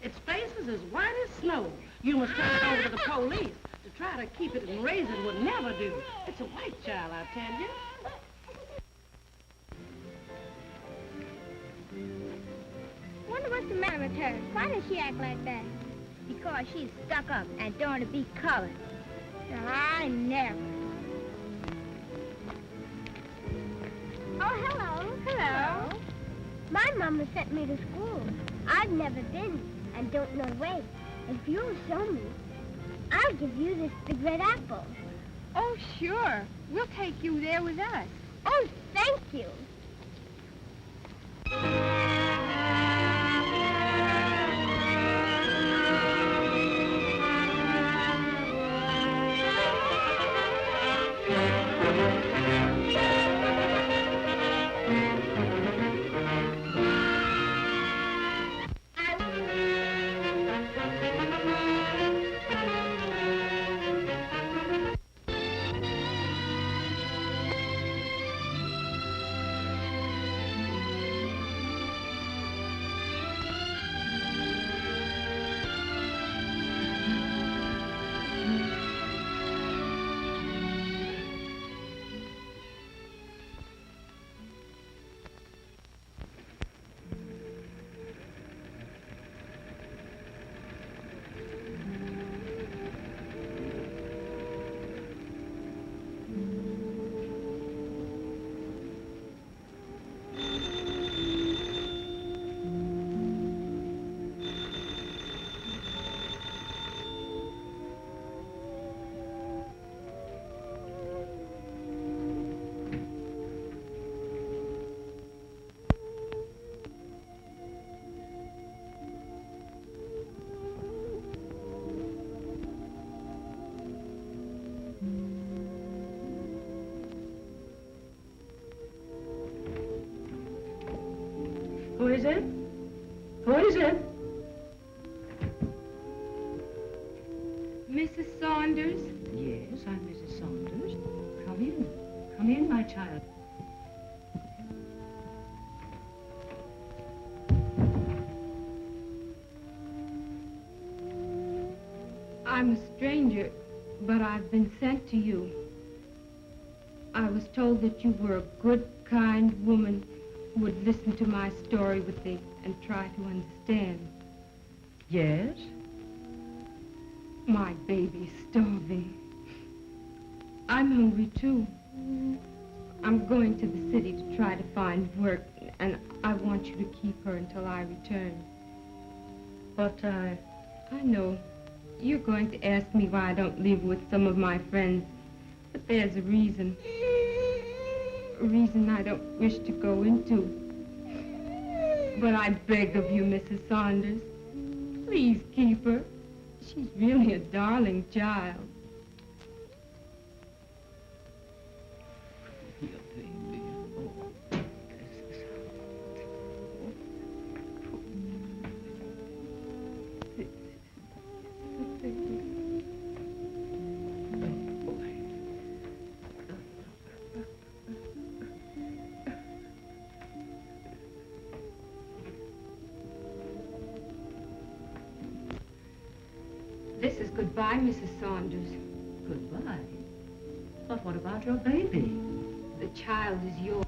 Its face is as white as snow. You must turn it over to the police. To try to keep it in raising would never do. It's a white child, I tell you. Wonder what's the matter with her? Why does she act like that? Because she's stuck up and don't want to be colored. I never. Oh, hello. Hello. My mama sent me to school. I've never been and don't know the way. If you'll show me, I'll give you this big red apple. Oh, sure. We'll take you there with us. Oh, thank you. Who is it? Who is it? Mrs. Saunders? Yes, I'm Mrs. Saunders. Come in. Come in, my child. I'm a stranger, but I've been sent to you. I was told that you were a good, kind woman who would listen to my story with me and try to understand. Yes? My baby's starving. I'm hungry, too. I'm going to the city to try to find work, and I want you to keep her until I return. But I know. You're going to ask me why I don't live with some of my friends, but there's a reason. A reason I don't wish to go into. But I beg of you, Mrs. Saunders, please keep her. She's really a darling child. Your baby. Oh, this is This is goodbye, Mrs. Saunders. Goodbye. But what about your baby? The child is yours.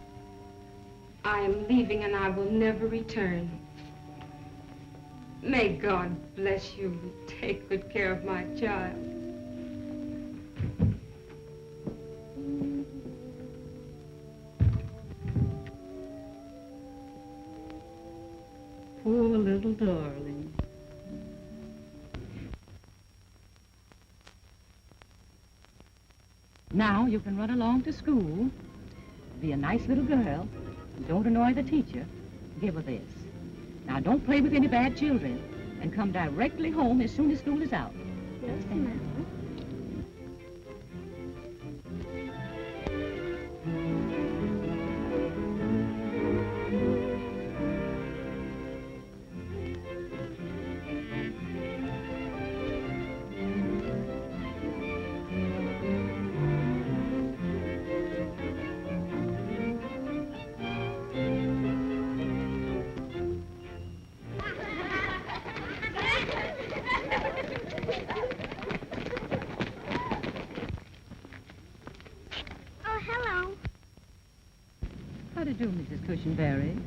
I am leaving and I will never return. May God bless you and take good care of my child. Poor little darling. Now you can run along to school, be a nice little girl, don't annoy the teacher, give her this. Now don't play with any bad children, and come directly home as soon as school is out. Yes, ma'am. do, Mrs. Cushionberry?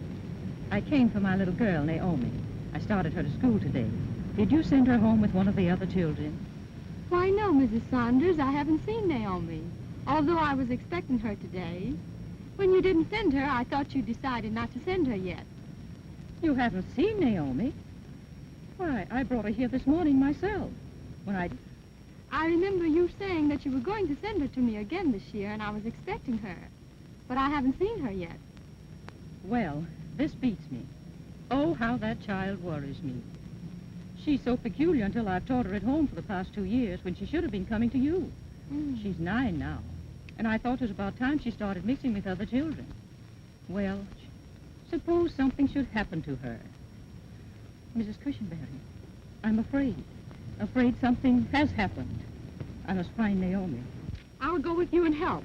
I came for my little girl, Naomi. I started her to school today. Did you send her home with one of the other children? Why, no, Mrs. Saunders. I haven't seen Naomi, although I was expecting her today. When you didn't send her, I thought you decided not to send her yet. You haven't seen Naomi? Why, I brought her here this morning myself. I remember you saying that you were going to send her to me again this year, and I was expecting her. But I haven't seen her yet. Well, this beats me. Oh, how that child worries me. She's so peculiar until I've taught her at home for the past 2 years when she should have been coming to you. She's 9 now, and I thought it was about time she started mixing with other children. Well, suppose something should happen to her. Mrs. Cushionberry, I'm afraid something has happened. I must find Naomi. I'll go with you and help.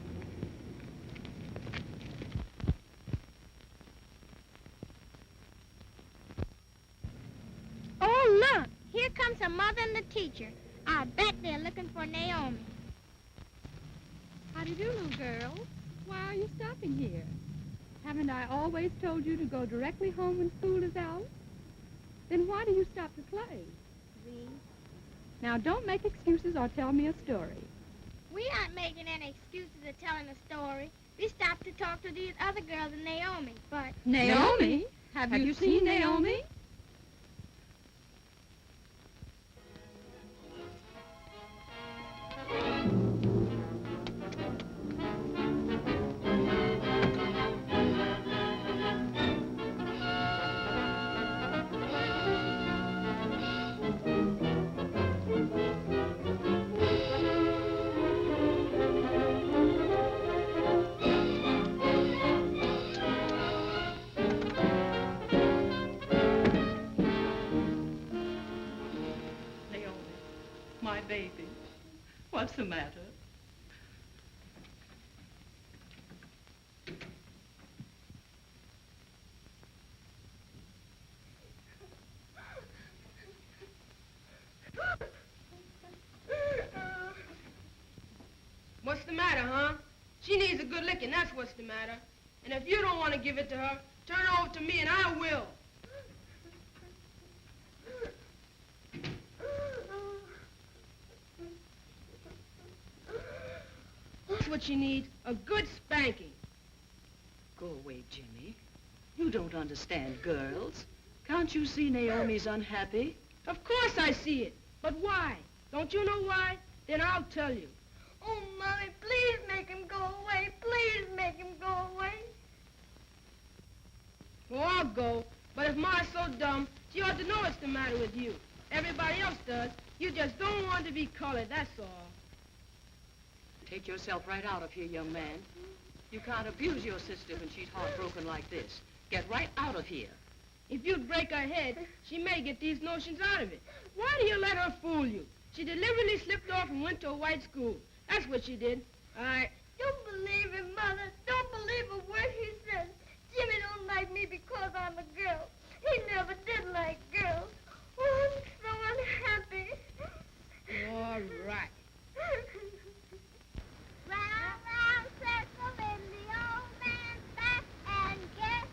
Oh, look! Here comes her mother and the teacher. I bet they're looking for Naomi. How do you do, little girl? Why are you stopping here? Haven't I always told you to go directly home when school is out? Then why do you stop to play? Now, don't make excuses or tell me a story. We aren't making any excuses or telling a story. We stopped to talk to these other girls and Naomi, but... Naomi? Have you seen Naomi? My baby, what's the matter? What's the matter, huh? She needs a good licking, that's what's the matter. And if you don't want to give it to her, turn her over to me and I will. That's what you need, a good spanking. Go away, Jimmy. You don't understand girls. Can't you see Naomi's unhappy? Of course I see it. But why? Don't you know why? Then I'll tell you. Oh, Mommy, please make him go away. Please make him go away. Well, I'll go. But if Ma's so dumb, she ought to know what's the matter with you. Everybody else does. You just don't want to be colored, that's all. Take yourself right out of here, young man. You can't abuse your sister when she's heartbroken like this. Get right out of here. If you'd break her head, she may get these notions out of it. Why do you let her fool you? She deliberately slipped off and went to a white school. That's what she did. Don't believe him, Mother. Don't believe a word he says. Jimmy don't like me because I'm a girl. He never did like girls. Oh, I'm so unhappy. All right. Round, round, circle in the old man's back and guess.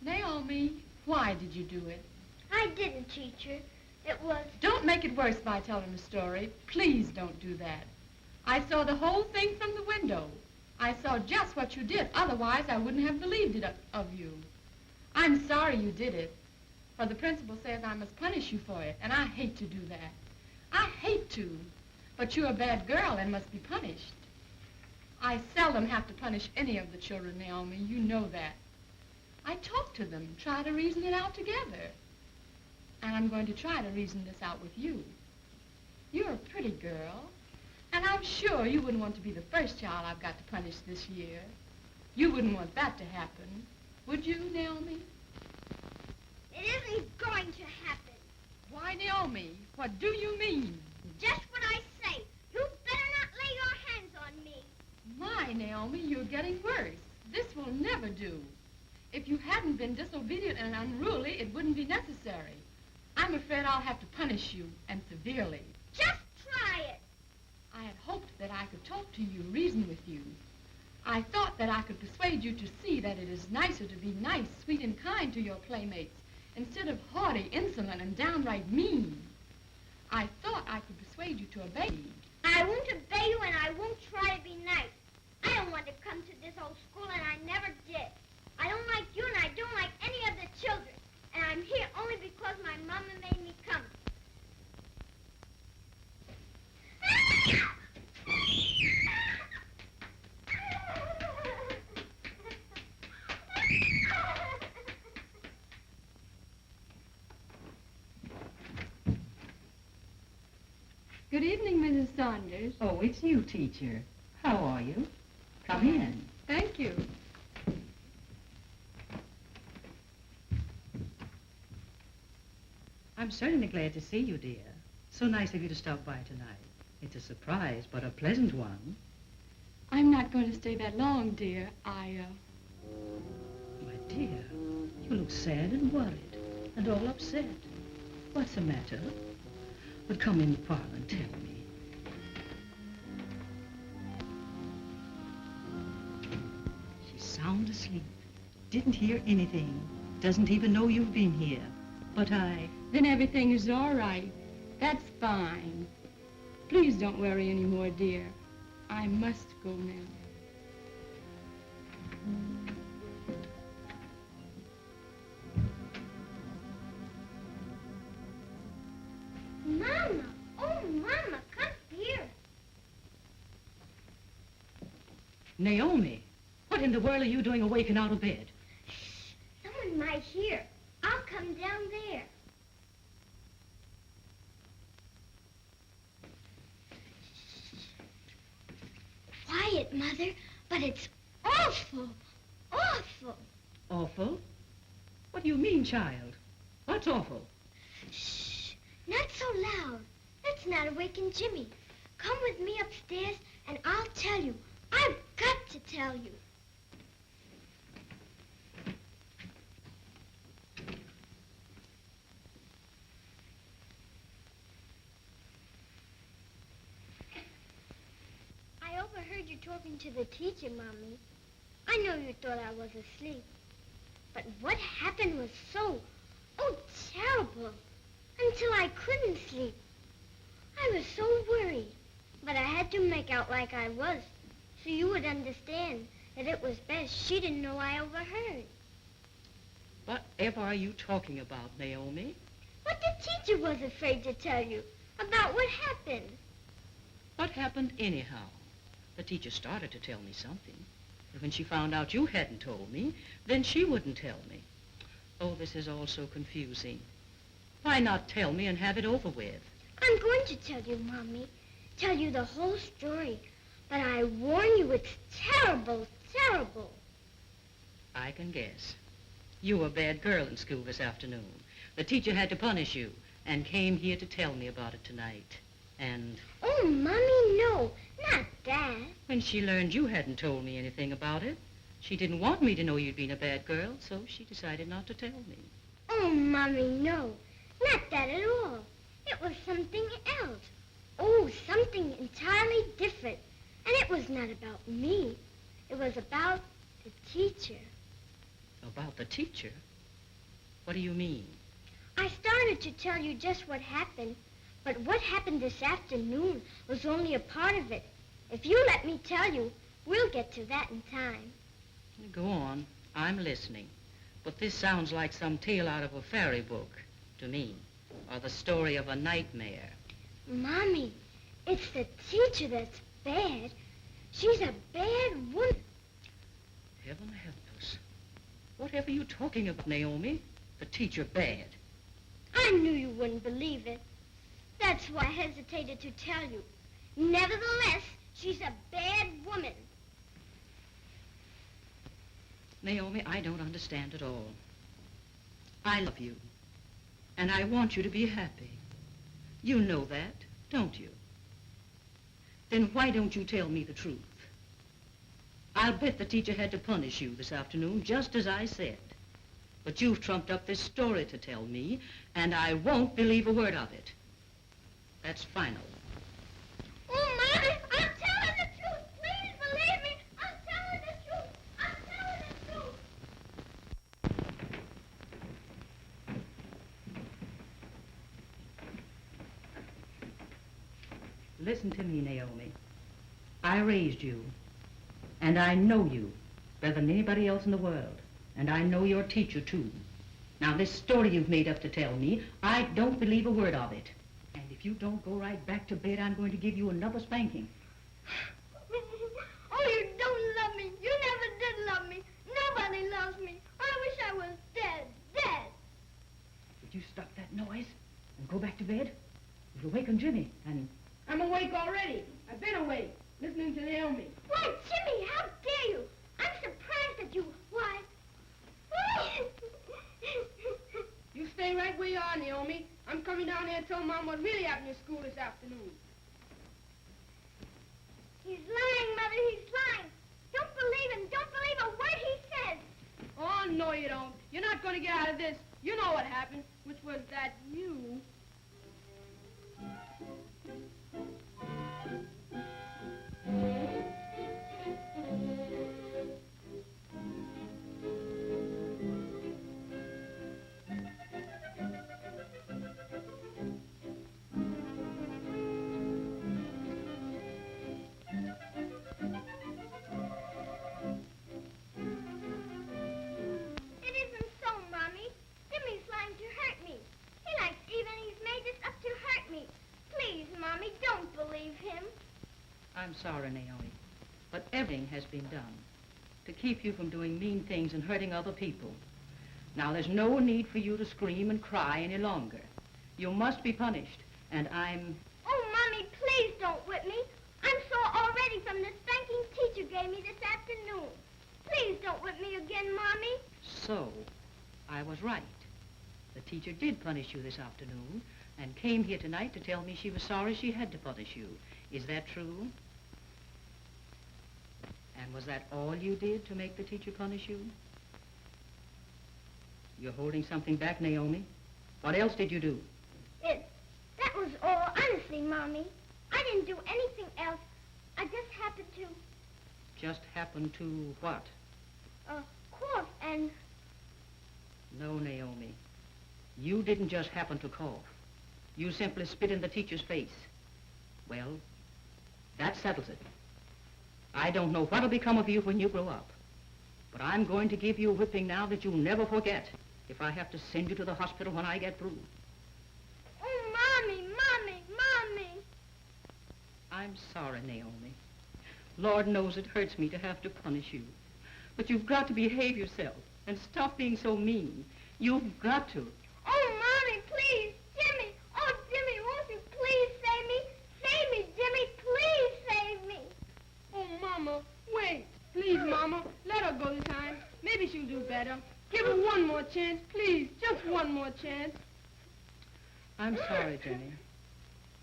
Naomi, why did you do it? I didn't, teacher. It was... Don't make it worse by telling the story. Please don't do that. I saw the whole thing from the window. I saw just what you did. Otherwise, I wouldn't have believed it of you. I'm sorry you did it. For the principal says I must punish you for it, and I hate to do that. I hate to. But you're a bad girl and must be punished. I seldom have to punish any of the children, Naomi. You know that. I talk to them, try to reason it out together. And I'm going to try to reason this out with you. You're a pretty girl, and I'm sure you wouldn't want to be the first child I've got to punish this year. You wouldn't want that to happen, would you, Naomi? It isn't going to happen. Why, Naomi, what do you mean? Just what I say. You better not lay your hands on me. My, Naomi, you're getting worse. This will never do. If you hadn't been disobedient and unruly, it wouldn't be necessary. I'm afraid I'll have to punish you, and severely. Just try it. I had hoped that I could talk to you, reason with you. I thought that I could persuade you to see that it is nicer to be nice, sweet, and kind to your playmates instead of haughty, insolent, and downright mean. I thought I could persuade you to obey me. I won't obey you, and I won't try to be nice. I don't want to come to this old school, and I never did. I don't like you, and I don't like any of the children. And I'm here only because my mama made me come. Good evening, Mrs. Saunders. Oh, it's you, teacher. How are you? Come in. Thank you. I'm certainly glad to see you, dear. So nice of you to stop by tonight. It's a surprise, but a pleasant one. I'm not going to stay that long, dear. My dear, you look sad and worried and all upset. What's the matter? But come in the parlor and tell me. She's sound asleep. Didn't hear anything. Doesn't even know you've been here. But Then everything is all right. That's fine. Please don't worry anymore, dear. I must go now. Mama! Oh, Mama, come here. Naomi, what in the world are you doing awake and out of bed? Shh, someone might hear. I'll come down there. Quiet, Mother, but it's awful, awful. Awful? What do you mean, child? What's awful? Shh, not so loud. Let's not awaken Jimmy. Come with me upstairs and I'll tell you. I've got to tell you. I overheard you talking to the teacher, Mommy. I know you thought I was asleep. But what happened was so, terrible. Until I couldn't sleep. I was so worried. But I had to make out like I was, so you would understand that it was best she didn't know I overheard. Whatever are you talking about, Naomi? What the teacher was afraid to tell you about what happened. What happened anyhow? The teacher started to tell me something. But when she found out you hadn't told me, then she wouldn't tell me. Oh, this is all so confusing. Why not tell me and have it over with? I'm going to tell you, Mommy. Tell you the whole story. But I warn you, it's terrible, terrible. I can guess. You were a bad girl in school this afternoon. The teacher had to punish you and came here to tell me about it tonight. And Oh, Mommy, no, not that. when she learned you hadn't told me anything about it, she didn't want me to know you'd been a bad girl, so she decided not to tell me. Oh, Mommy, no, not that at all. It was something else. Oh, something entirely different. And it was not about me. It was about the teacher. About the teacher? What do you mean? I started to tell you just what happened, but what happened this afternoon was only a part of it. If you let me tell you, we'll get to that in time. Go on. I'm listening. But this sounds like some tale out of a fairy book to me, or the story of a nightmare. Mommy, it's the teacher that's bad. She's a bad woman. Heaven help us. Whatever are you talking about, Naomi? The teacher bad. I knew you wouldn't believe it. That's why I hesitated to tell you. Nevertheless, she's a bad woman. Naomi, I don't understand at all. I love you, and I want you to be happy. You know that, don't you? Then why don't you tell me the truth? I'll bet the teacher had to punish you this afternoon, just as I said. But you've trumped up this story to tell me, and I won't believe a word of it. That's final. Oh, Mommy, I'm telling the truth. Please believe me. I'm telling Listen to me, Naomi. I raised you, and I know you better than anybody else in the world, and I know your teacher, too. Now, this story you've made up to tell me, I don't believe a word of it. And if you don't go right back to bed, I'm going to give you another spanking. Oh, you don't love me. You never did love me. Nobody loves me. I wish I was dead. Would you stop that noise and go back to bed? You'll awaken Jimmy, and... I'm awake already. I've been awake, listening to Naomi. Why, Jimmy, how dare you? I'm surprised at you. Why? You stay right where you are, Naomi. I'm coming down there to tell Mom what really happened in school this afternoon. He's lying, Mother. He's lying. Don't believe him. Don't believe a word he says. Oh, no, you don't. You're not going to get out of this. You know what happened, which was that you... I'm sorry, Naomi, but everything has been done to keep you from doing mean things and hurting other people. Now, there's no need for you to scream and cry any longer. You must be punished, and I'm... Oh, Mommy, please don't whip me. I'm sore already from the spanking teacher gave me this afternoon. Please don't whip me again, Mommy. So, I was right. The teacher did punish you this afternoon and came here tonight to tell me she was sorry she had to punish you. Is that true? And was that all you did to make the teacher punish you? You're holding something back, Naomi. What else did you do? That was all. Honestly, Mommy. I didn't do anything else. I just happened to... Just happened to what? Cough and... No, Naomi. You didn't just happen to cough. You simply spit in the teacher's face. Well, that settles it. I don't know what'll become of you when you grow up. But I'm going to give you a whipping now that you'll never forget, if I have to send you to the hospital when I get through. Oh, Mommy, Mommy, Mommy. I'm sorry, Naomi. Lord knows it hurts me to have to punish you. But you've got to behave yourself and stop being so mean. You've got to. Oh, Mommy, please, Jimmy. Oh, Jimmy, won't you please save me? Save me, Jimmy, please save me. Oh, Mama, wait. Please, Mama, let her go this time. Maybe she'll do better. Give her one more chance, please. Just one more chance. I'm sorry, Jimmy.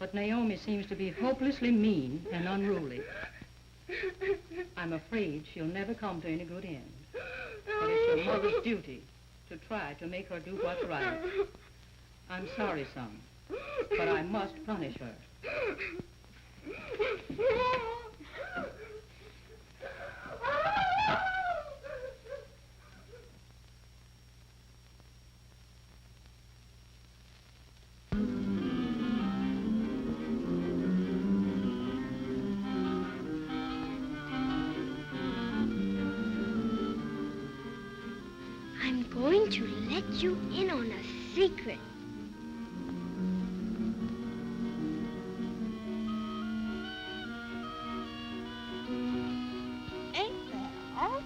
But Naomi seems to be hopelessly mean and unruly. I'm afraid she'll never come to any good end. But it's your mother's duty to try to make her do what's right. I'm sorry, son, but I must punish her. I'm going to let you in on a secret. Ain't that awful?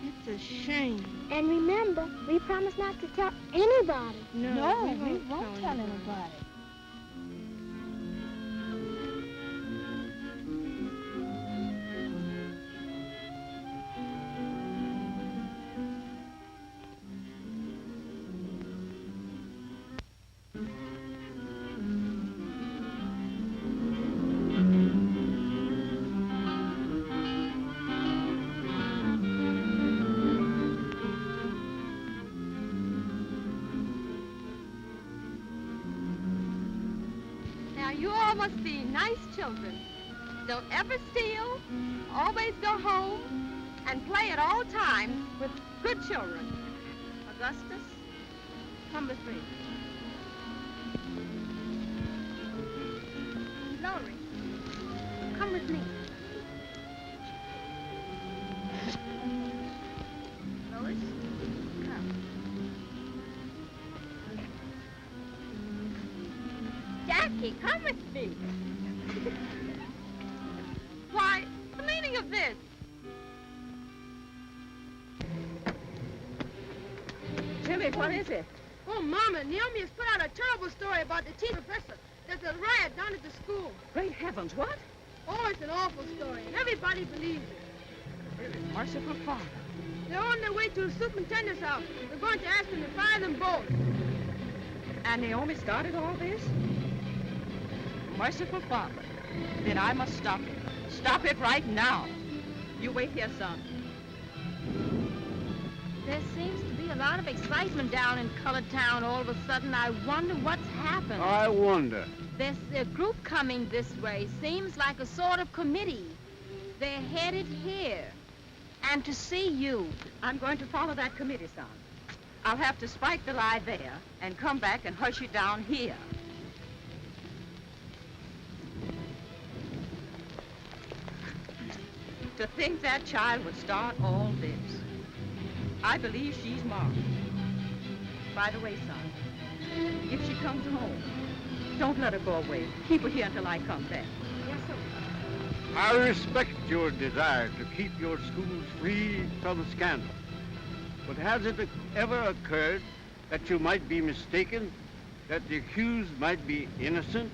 It's a shame. And remember, we promised not to tell anybody. No, we won't tell anybody. You all must be nice children. Don't ever steal, always go home, and play at all times with good children. Augustus, number 3. Laurie, Come with me. Lois, come. Jackie, come with me. Why, the meaning of this? Jimmy, what is it? Oh, Mama, Naomi has put out a terrible story about the teacher professor. There's a riot down at the school. Great heavens, what? Oh, it's an awful story, and everybody believes it. Merciful Father. They're on their way to the superintendent's house. They're going to ask him to fire them both. And Naomi started all this? Merciful Father. Then I must stop it. Stop it right now. You wait here, son. There seems to be a lot of excitement down in Colored Town all of a sudden. I wonder what's happened. I wonder. There's a group coming this way. Seems like a sort of committee. They're headed here. And to see you. I'm going to follow that committee, son. I'll have to spike the lie there and come back and hush you down here. To think that child would start all this. I believe she's marked. By the way, son, if she comes home, don't let her go away. Keep her here until I come back. Yes, sir. I respect your desire to keep your schools free from scandal. But has it ever occurred that you might be mistaken, that the accused might be innocent?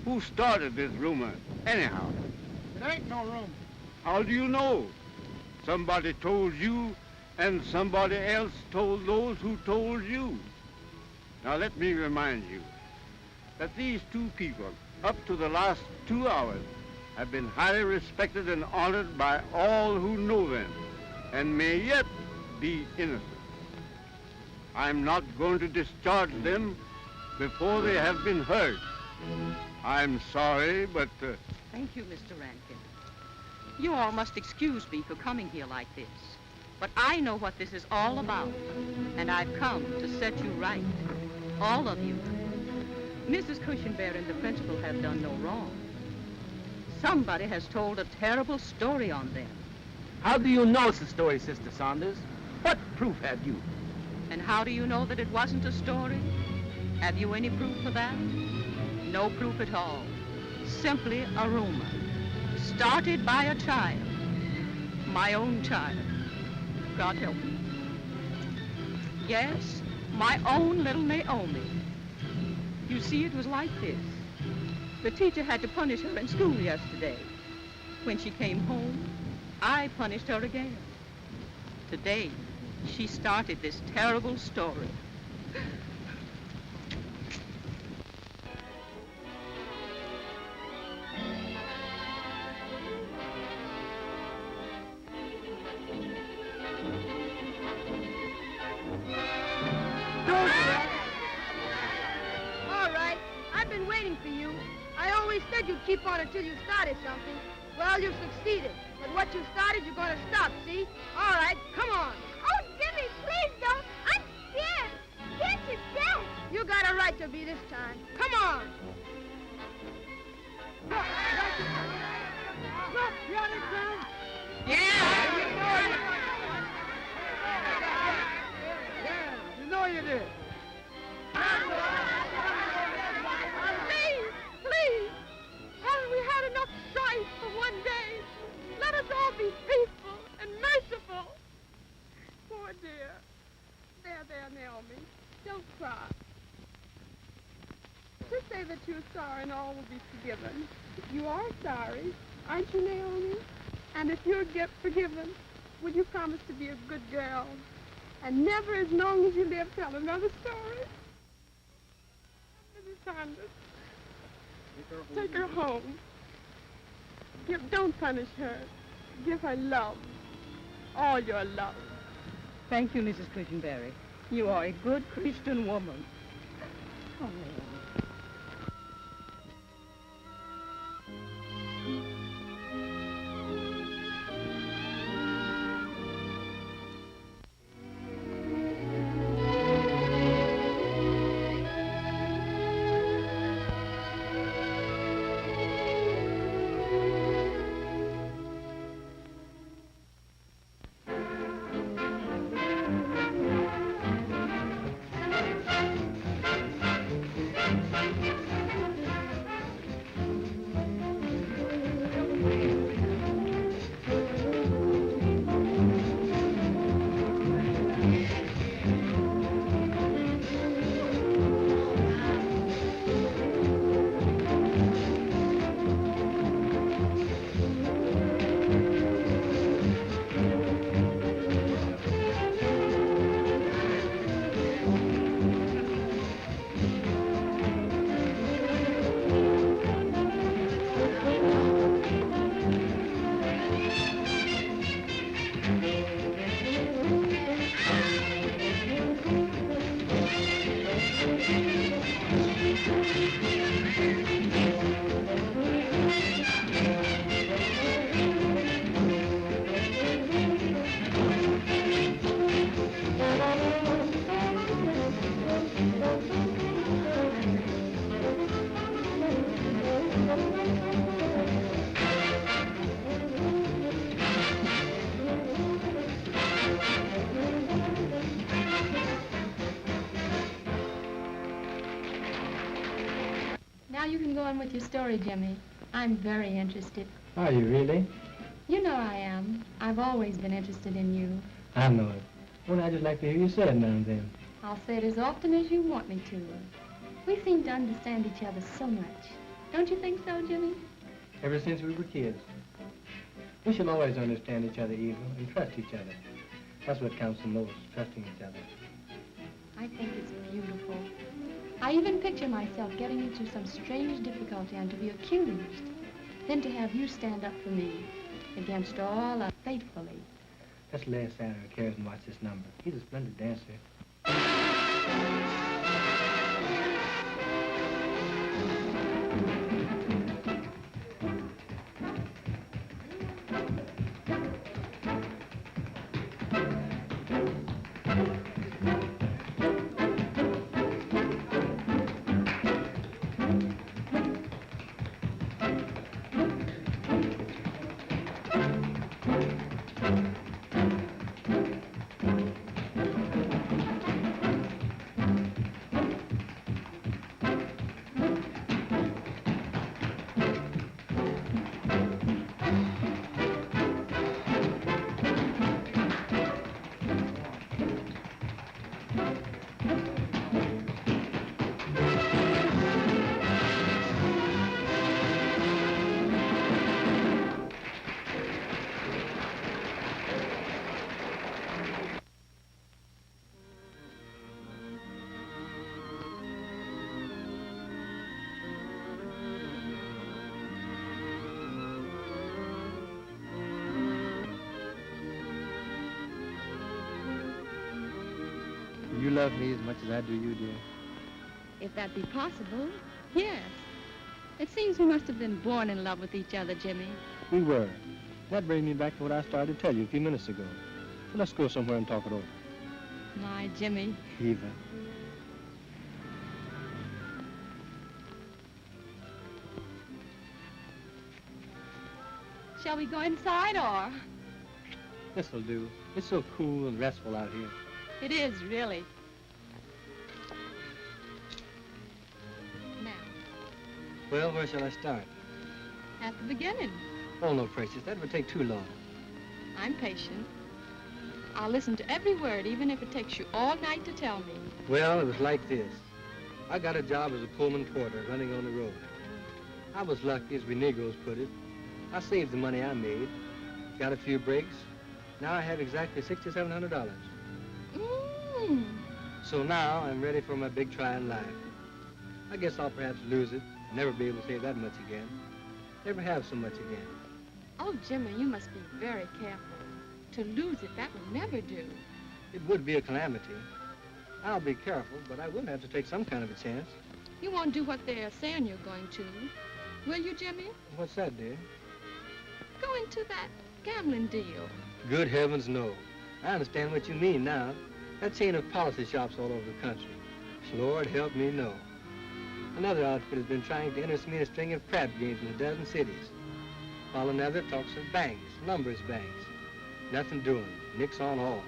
Who started this rumor, anyhow? It ain't no rumor. How do you know? Somebody told you, and somebody else told those who told you. Now let me remind you that these two people, up to the last 2 hours, have been highly respected and honored by all who know them, and may yet be innocent. I'm not going to discharge them before they have been heard. I'm sorry, but... Thank you, Mr. Rankin. You all must excuse me for coming here like this. But I know what this is all about, and I've come to set you right. All of you. Mrs. Cushenberry and the principal have done no wrong. Somebody has told a terrible story on them. How do you know it's a story, Sister Saunders? What proof have you? And how do you know that it wasn't a story? Have you any proof of that? No proof at all. Simply a rumor. Started by a child. My own child. God help me. Yes, my own little Naomi. You see, it was like this. The teacher had to punish her in school yesterday. When she came home, I punished her again. Today, she started this terrible story. You'd keep on until you started something. Well, you've succeeded. But what you started, you're going to stop, see? All right, come on. Oh, Jimmy, please don't. I'm scared. Scared to death. You got a right to be this time. Come on. Look, you understand? Yeah, You know you did. Please. Haven't we had enough strife for one day? Let us all be faithful and merciful. Poor dear. There, Naomi. Don't cry. Just say that you're sorry and all will be forgiven. You are sorry, aren't you, Naomi? And if you're forgiven, will you promise to be a good girl and never, as long as you live, tell another story? Mrs. Saunders. Take her home. Don't punish her. Give her love. All your love. Thank you, Mrs. Cushenberry. You are a good Christian woman. Oh, Naomi. with your story, Jimmy. I'm very interested. Are you really? You know I am. I've always been interested in you. I know it. Well, I'd just like to hear you say it now and then. I'll say it as often as you want me to. We seem to understand each other so much. Don't you think so, Jimmy? Ever since we were kids. We should always understand each other, Eva, and trust each other. That's what counts the most, trusting each other. I think it's beautiful. I even picture myself getting into some strange difficulty and to be accused. Then to have you stand up for me against all faithfully. Let's lay aside our cares and watch this number. He's a splendid dancer. You love me as much as I do you, dear. If that be possible, yes. It seems we must have been born in love with each other, Jimmy. We were. That brings me back to what I started to tell you a few minutes ago. So let's go somewhere and talk it over. My Jimmy. Eva. Shall we go inside, or? This'll do. It's so cool and restful out here. It is, really. Now, Well, where shall I start? at the beginning. Oh, no, precious. That would take too long. I'm patient. I'll listen to every word, even if it takes you all night to tell me. Well, it was like this. I got a job as a Pullman porter running on the road. I was lucky, as we Negroes put it. I saved the money I made, got a few breaks. Now I have exactly $6,700. So now I'm ready for my big try in life. I guess I'll perhaps lose it, never be able to save that much again. Never have so much again. Oh, Jimmy, you must be very careful. To lose it, that will never do. It would be a calamity. I'll be careful, but I will have to take some kind of a chance. You won't do what they're saying you're going to. Will you, Jimmy? What's that, dear? Go into that gambling deal. Good heavens, no. I understand what you mean now. That chain of policy shops all over the country. Lord help me, no. Another outfit has been trying to interest me in a string of crap games in a dozen cities. While another talks of banks, numbers banks. Nothing doing. Nix on all.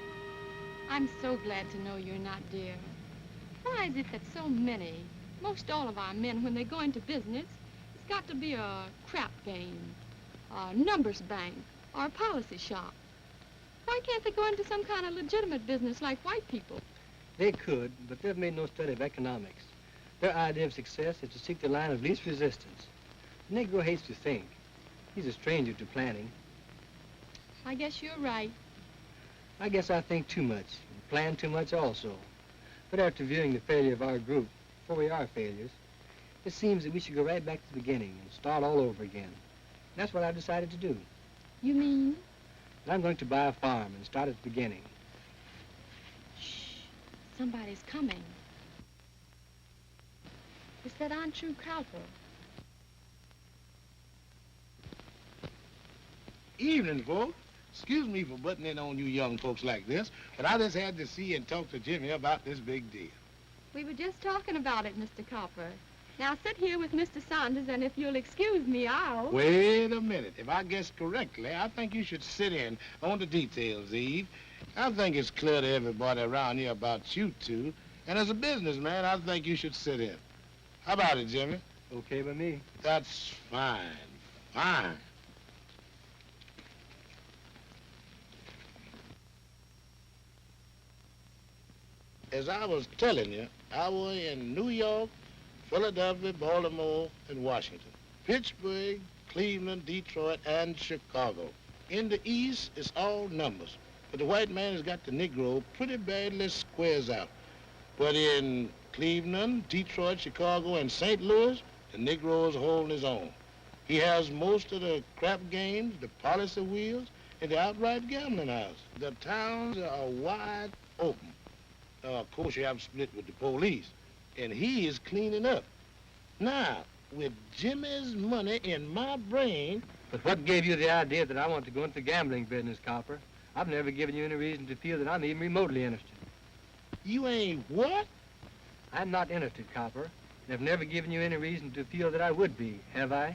I'm so glad to know you're not, dear. Why is it that so many, most all of our men, when they go into business, it's got to be a crap game, a numbers bank, or a policy shop? Why can't they go into some kind of legitimate business like white people? They could, but they've made no study of economics. Their idea of success is to seek the line of least resistance. The Negro hates to think. He's a stranger to planning. I guess you're right. I guess I think too much, and plan too much also. But after viewing the failure of our group, for we are failures, it seems that we should go right back to the beginning and start all over again. That's what I've decided to do. You mean? And I'm going to buy a farm and start at the beginning. Shh. Somebody's coming. It's that Aunt True Cowper. Evening, folks. Excuse me for butting in on you young folks like this, but I just had to see and talk to Jimmy about this big deal. We were just talking about it, Mr. Cowper. Now sit here with Mr. Saunders, and if you'll excuse me, I'll... Wait a minute. If I guess correctly, I think you should sit in on the details, Eve. I think it's clear to everybody around here about you two, and as a businessman, I think you should sit in. How about it, Jimmy? Okay by me. That's fine. Fine. As I was telling you, I was in New York, Philadelphia, Baltimore, and Washington, Pittsburgh, Cleveland, Detroit, and Chicago. In the East, it's all numbers, but the white man has got the Negro pretty badly squares out. But in Cleveland, Detroit, Chicago, and St. Louis, the Negro is holding his own. He has most of the crap games, the policy wheels, and the outright gambling house. The towns are wide open. Of course, you have to split with the police, and he is cleaning up. Now, with Jimmy's money in my brain... But what gave you the idea that I want to go into the gambling business, Copper? I've never given you any reason to feel that I'm even remotely interested. You ain't what? I'm not interested, Copper, and I've never given you any reason to feel that I would be, have I?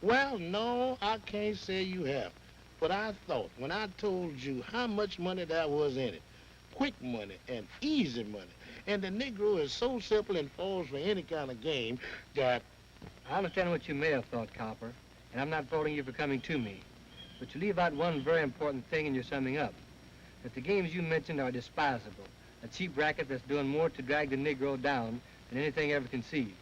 Well, no, I can't say you have. But I thought, when I told you how much money there was in it, quick money and easy money, and the Negro is so simple and falls for any kind of game that... I understand what you may have thought, Copper, and I'm not faulting you for coming to me. But you leave out one very important thing in your summing up, that the games you mentioned are disposable, a cheap racket that's doing more to drag the Negro down than anything ever conceived.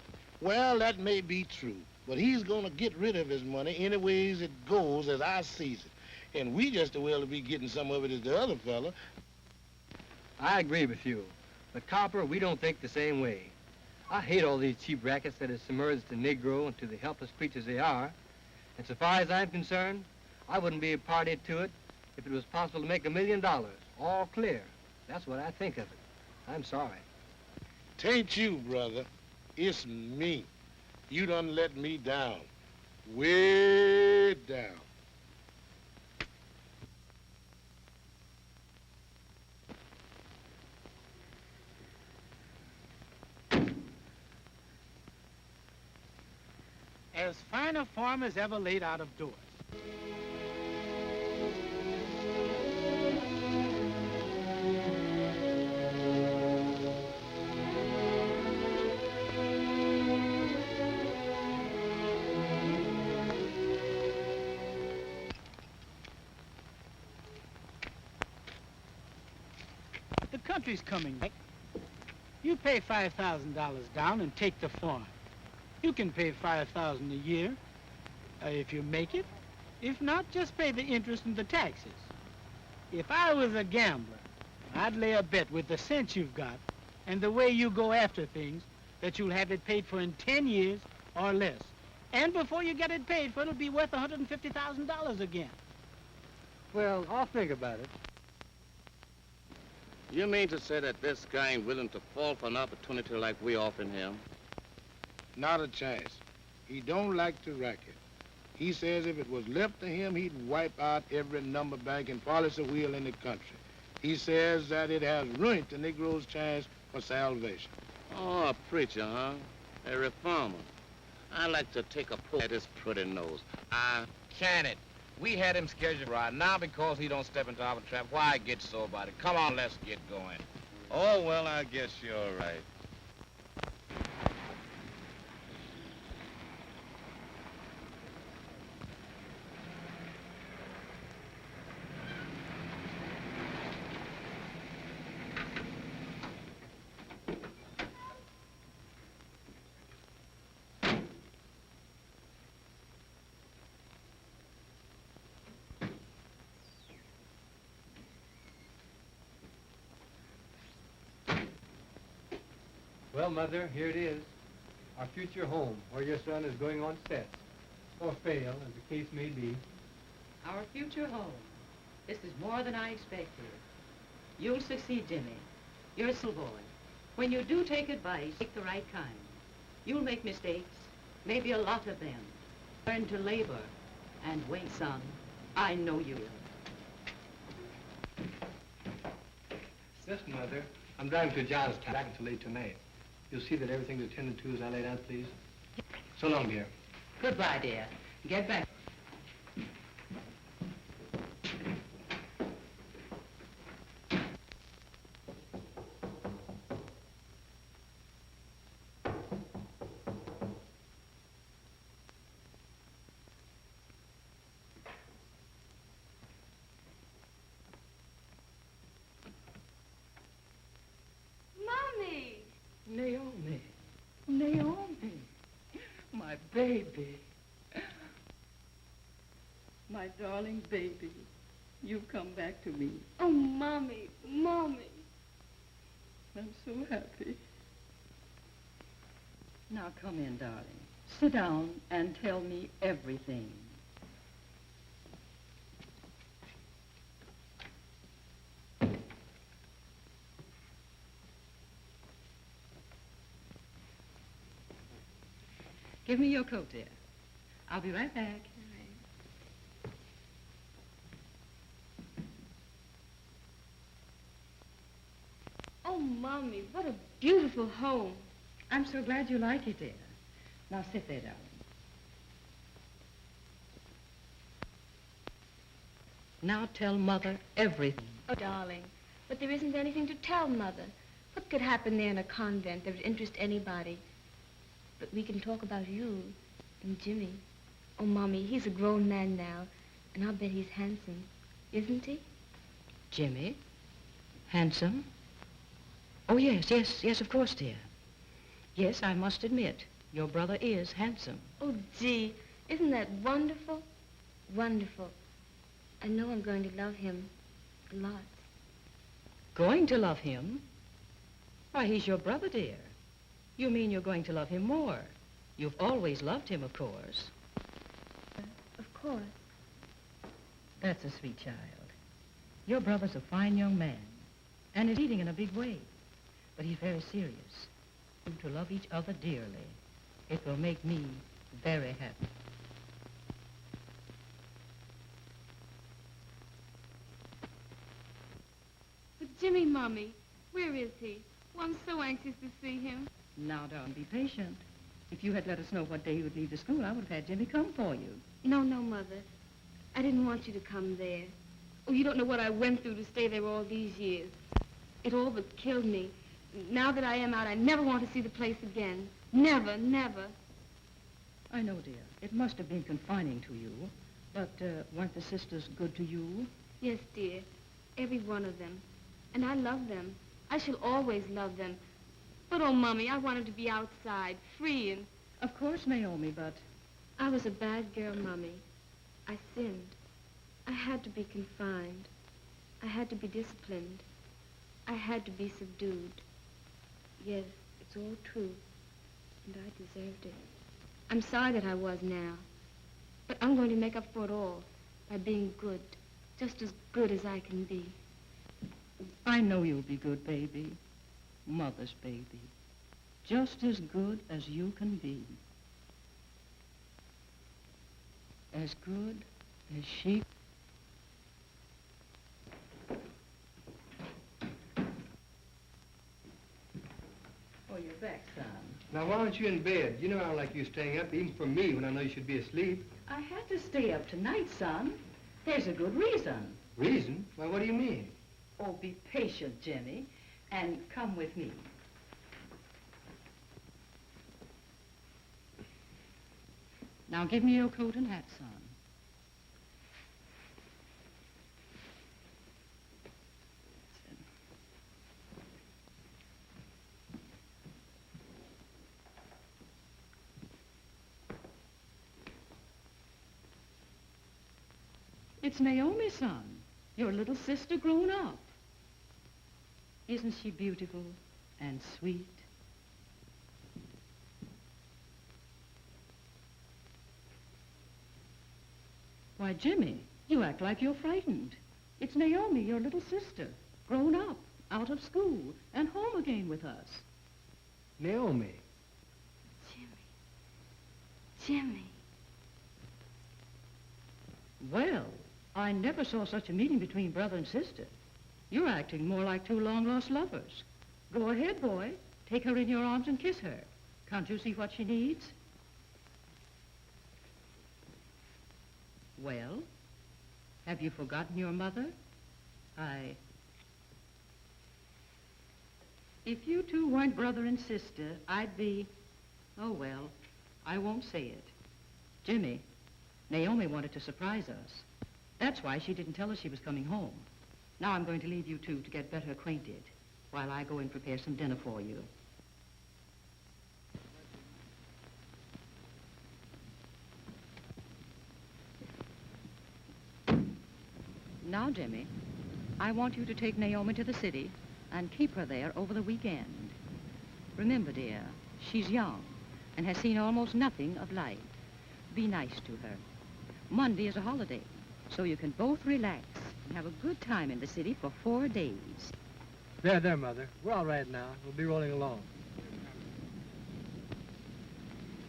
Well, that may be true, but he's going to get rid of his money any ways it goes as I sees it. And we just as well to be getting some of it as the other fella. I agree with you, but Copper, we don't think the same way. I hate all these cheap rackets that have submerged the Negro into the helpless creatures they are. And so far as I'm concerned, I wouldn't be a party to it if it was possible to make $1 million, all clear. That's what I think of it. I'm sorry. Tain't you, brother. It's me. You done let me down. Way down. As fine a farm as ever laid out of doors. The country's coming back. You pay $5,000 down and take the farm. You can pay $5,000 a year if you make it. If not, just pay the interest and the taxes. If I was a gambler, I'd lay a bet with the sense you've got and the way you go after things that you'll have it paid for in 10 years or less. And before you get it paid for, it'll be worth $150,000 again. Well, I'll think about it. You mean to say that this guy ain't willing to fall for an opportunity like we offered him? Not a chance. He don't like to racket. He says if it was left to him, he'd wipe out every number bank and policy wheel in the country. He says that it has ruined the Negro's chance for salvation. Oh, a preacher, huh? A reformer. I like to take a pull at his pretty nose. Janet, we had him scheduled right now because he don't step into our trap. Why get so about it? Come on, let's get going. Oh, well, I guess you're right. Well, Mother, here it is. Our future home, where your son is going on sets. Or fail, as the case may be. Our future home. This is more than I expected. You'll succeed, Jimmy. You're a still boy. When you do take advice, take the right kind. You'll make mistakes, maybe a lot of them. Learn to labor and wait, son. I know you will. Yes, Mother. I'm driving to Johnstown, back until late tonight. You'll see that everything's attended to as I lay down, please. So long, dear. Goodbye, dear. Get back. baby. My darling baby. You've come back to me. Oh, Mommy, Mommy. I'm so happy. Now come in, darling. Sit down and tell me everything. Give me your coat, dear. I'll be right back. Oh, Mommy, what a beautiful home. I'm so glad you like it, dear. Now sit there, darling. Now tell Mother everything. Oh, darling, but there isn't anything to tell Mother. What could happen there in a convent that would interest anybody? But we can talk about you and Jimmy. Oh, Mommy, he's a grown man now, and I'll bet he's handsome, isn't he? Jimmy? Handsome? Oh, yes, of course, dear. Yes, I must admit, your brother is handsome. Oh, gee, isn't that wonderful? Wonderful. I know I'm going to love him a lot. Going to love him? Why, he's your brother, dear. You mean you're going to love him more. You've always loved him, of course. Of course. That's a sweet child. Your brother's a fine young man, and is leading in a big way. But he's very serious. To love each other dearly. It will make me very happy. But Jimmy, Mommy, where is he? Well, I'm so anxious to see him. Now, darling, be patient. If you had let us know what day you would leave the school, I would have had Jimmy come for you. No, Mother. I didn't want you to come there. Oh, you don't know what I went through to stay there all these years. It all but killed me. Now that I am out, I never want to see the place again. Never, never. I know, dear. It must have been confining to you. But weren't the sisters good to you? Yes, dear. Every one of them. And I love them. I shall always love them. But, oh, Mommy, I wanted to be outside, free and... Of course, Naomi, but... I was a bad girl, Mommy. I sinned. I had to be confined. I had to be disciplined. I had to be subdued. Yes, it's all true. And I deserved it. I'm sorry that I was now. But I'm going to make up for it all by being good. Just as good as I can be. I know you'll be good, baby. Mother's baby. Just as good as you can be. As good as she... Oh, you're back, son. Now, why aren't you in bed? You know I don't like you staying up, even for me, when I know you should be asleep. I had to stay up tonight, son. There's a good reason. Reason? Why, what do you mean? Oh, be patient, Jimmy, and come with me. Now, give me your coat and hat, son. It's Naomi, son. Your little sister grown up. Isn't she beautiful and sweet? Why, Jimmy, you act like you're frightened. It's Naomi, your little sister, grown up, out of school, and home again with us. Naomi. Jimmy. Well, I never saw such a meeting between brother and sister. You're acting more like two long-lost lovers. Go ahead, boy. Take her in your arms and kiss her. Can't you see what she needs? Well, have you forgotten your mother? If you two weren't brother and sister, I'd be... Oh, well, I won't say it. Jimmy, Naomi wanted to surprise us. That's why she didn't tell us she was coming home. Now I'm going to leave you two to get better acquainted while I go and prepare some dinner for you. Now, Jimmy, I want you to take Naomi to the city and keep her there over the weekend. Remember, dear, she's young and has seen almost nothing of life. Be nice to her. Monday is a holiday, so you can both relax and have a good time in the city for 4 days. There, Mother. We're all right now. We'll be rolling along.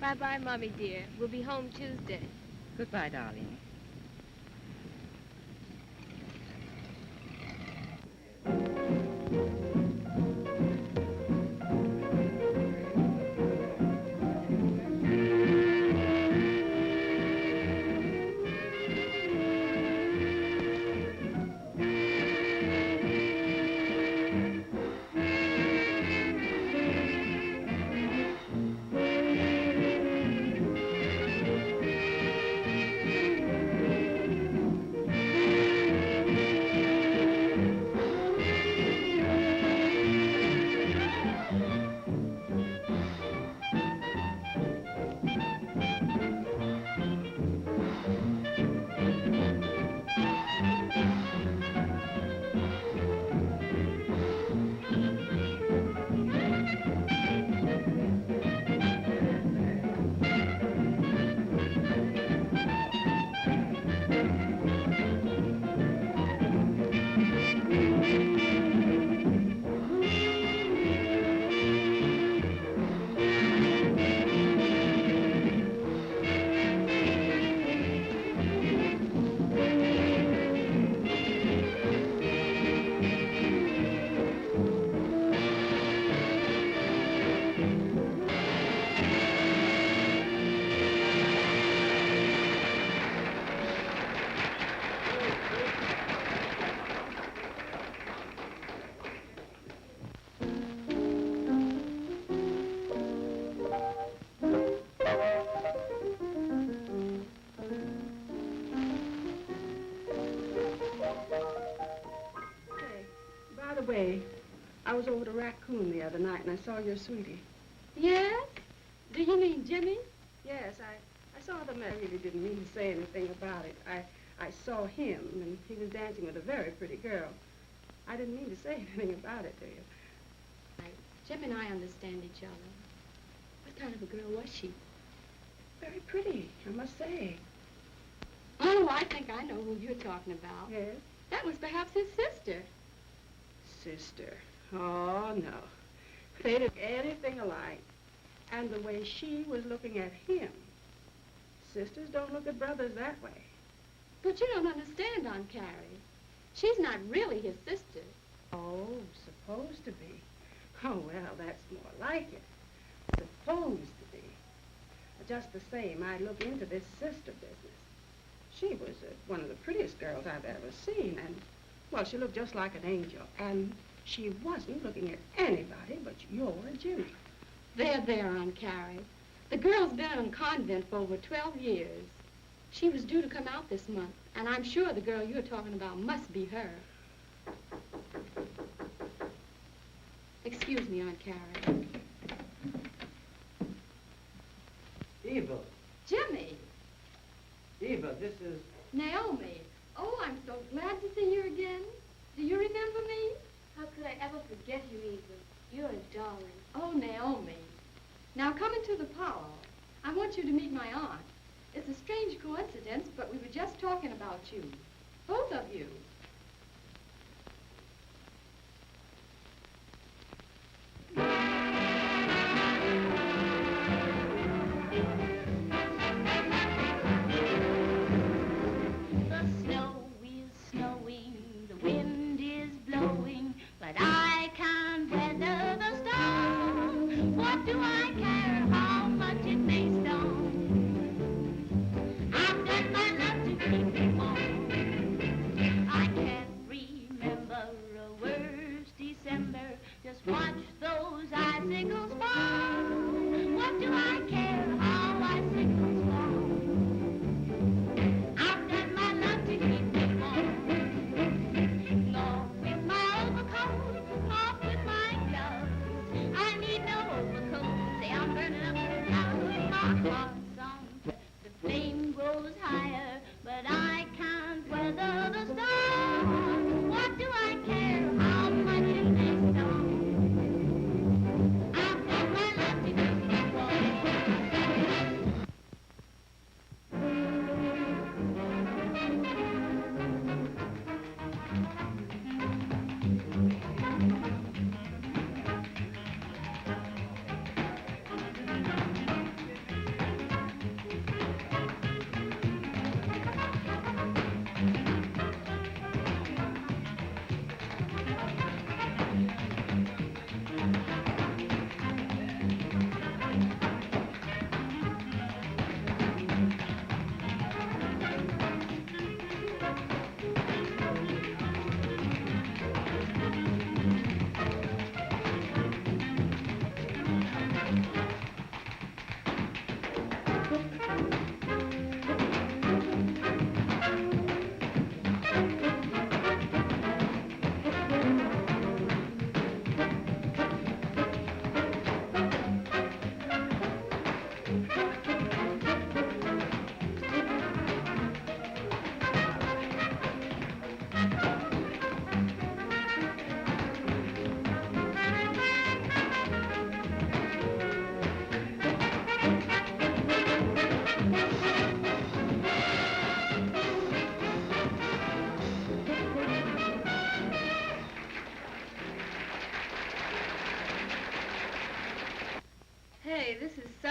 Bye-bye, Mommy, dear. We'll be home Tuesday. Goodbye, darling. I was over to Raccoon the other night and I saw your sweetie. Yes? Do you mean Jimmy? Yes, I saw them. I really didn't mean to say anything about it. I saw him and he was dancing with a very pretty girl. I didn't mean to say anything about it to you. Jim and I understand each other. What kind of a girl was she? Very pretty, I must say. Oh, I think I know who you're talking about. Yes? That was perhaps his sister. Sister. Oh, no. They didn't look anything alike. And the way she was looking at him. Sisters don't look at brothers that way. But you don't understand, Aunt Carrie. She's not really his sister. Oh, supposed to be. Oh, well, that's more like it. Supposed to be. Just the same, I look into this sister business. She was one of the prettiest girls I've ever seen, and, well, she looked just like an angel, and she wasn't looking at anybody but your Jimmy. There, Aunt Carrie. The girl's been in a convent for over 12 years. She was due to come out this month, and I'm sure the girl you're talking about must be her. Excuse me, Aunt Carrie. Eva. Jimmy. Eva, this is... Naomi. Oh, I'm so glad to see you again. Do you remember me? How could I ever forget you, Eva? You're a darling. Oh, Naomi. Now come into the parlor. I want you to meet my aunt. It's a strange coincidence, but we were just talking about you. Both of you.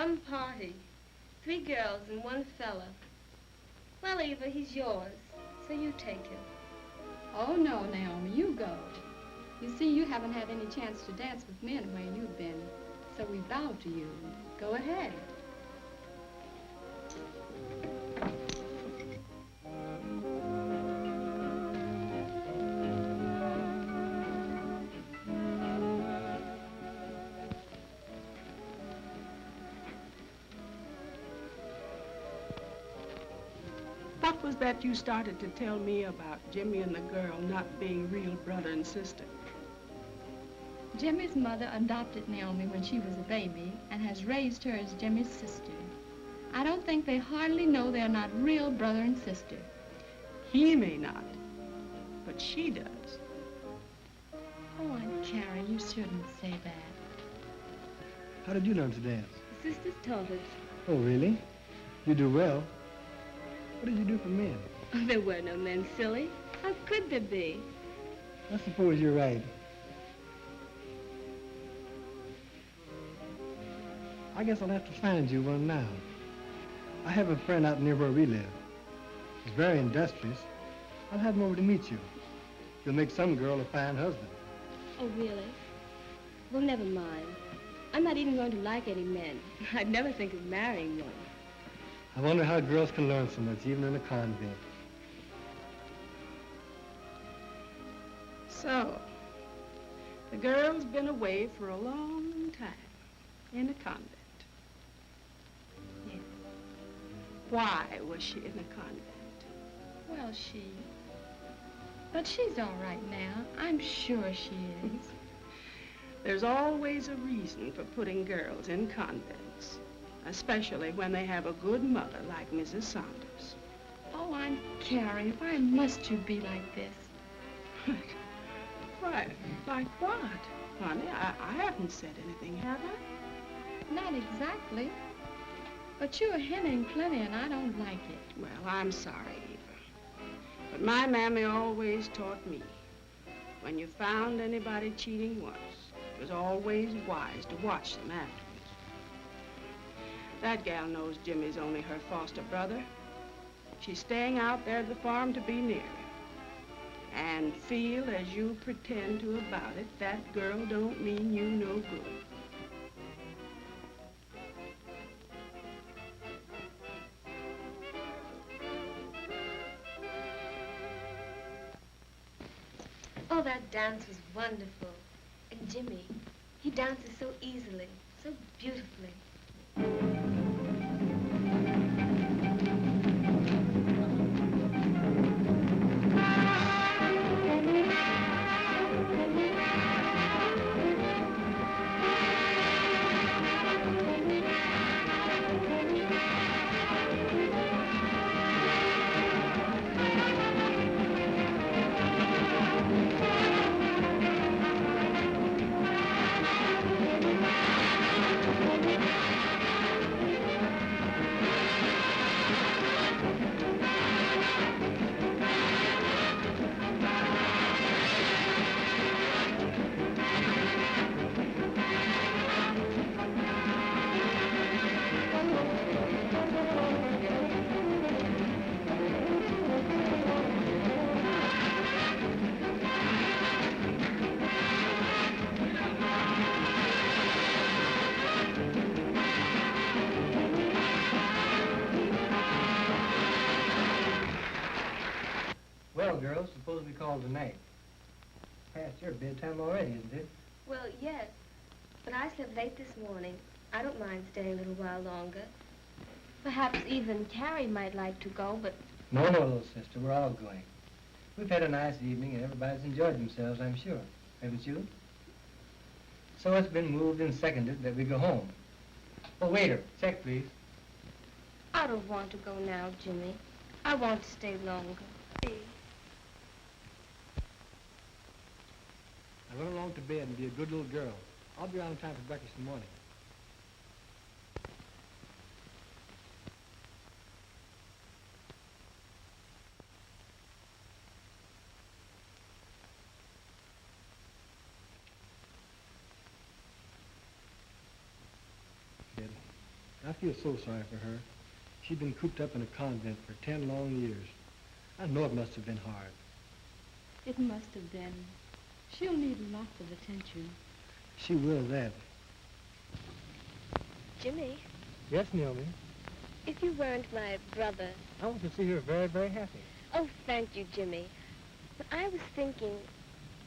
Some party. 3 girls and 1 fella. Well, Eva, he's yours, so you take him. Oh, no, Naomi, you go. You see, you haven't had any chance to dance with men where you've been, so we bow to you. Go ahead. What was that you started to tell me about Jimmy and the girl not being real brother and sister? Jimmy's mother adopted Naomi when she was a baby and has raised her as Jimmy's sister. I don't think they hardly know they're not real brother and sister. He may not, but she does. Oh, Aunt Carrie, you shouldn't say that. How did you learn to dance? The sisters taught us. Oh, really? You do well. What did you do for men? Oh, there were no men, silly. How could there be? I suppose you're right. I guess I'll have to find you one now. I have a friend out near where we live. He's very industrious. I'll have him over to meet you. He'll make some girl a fine husband. Oh, really? Well, never mind. I'm not even going to like any men. I'd never think of marrying one. I wonder how girls can learn so much, even in a convent. So, the girl's been away for a long time, in a convent. Yes. Why was she in a convent? Well, but she's all right now. I'm sure she is. There's always a reason for putting girls in convents, especially when they have a good mother like Mrs. Saunders. Oh, Aunt Carrie, why must you be like this? Why, like what? Honey, I haven't said anything, have I? Not exactly. But you're hinting plenty, and I don't like it. Well, I'm sorry, Eva. But my mammy always taught me, when you found anybody cheating once, it was always wise to watch them afterwards. That gal knows Jimmy's only her foster brother. She's staying out there at the farm to be near him. And feel as you pretend to about it, that girl don't mean you no good. Oh, that dance was wonderful. And Jimmy, he dances so easily, so beautifully. Well, girls, suppose we call tonight. Past your bedtime already, isn't it? Well, yes. But I slept late this morning. I don't mind staying a little while longer. Perhaps even Carrie might like to go, but... No, little sister, we're all going. We've had a nice evening and everybody's enjoyed themselves, I'm sure. Haven't you? So it's been moved and seconded that we go home. Oh, waiter, check, please. I don't want to go now, Jimmy. I want to stay longer. Now run along to bed and be a good little girl. I'll be around in time for breakfast in the morning. I feel so sorry for her. She's been cooped up in a convent for 10 long years. I know it must have been hard. It must have been. She'll need lots of attention. She will that. Jimmy, Yes, Naomi. if you weren't my brother... I want to see her very, very happy. Oh, thank you, Jimmy. But I was thinking,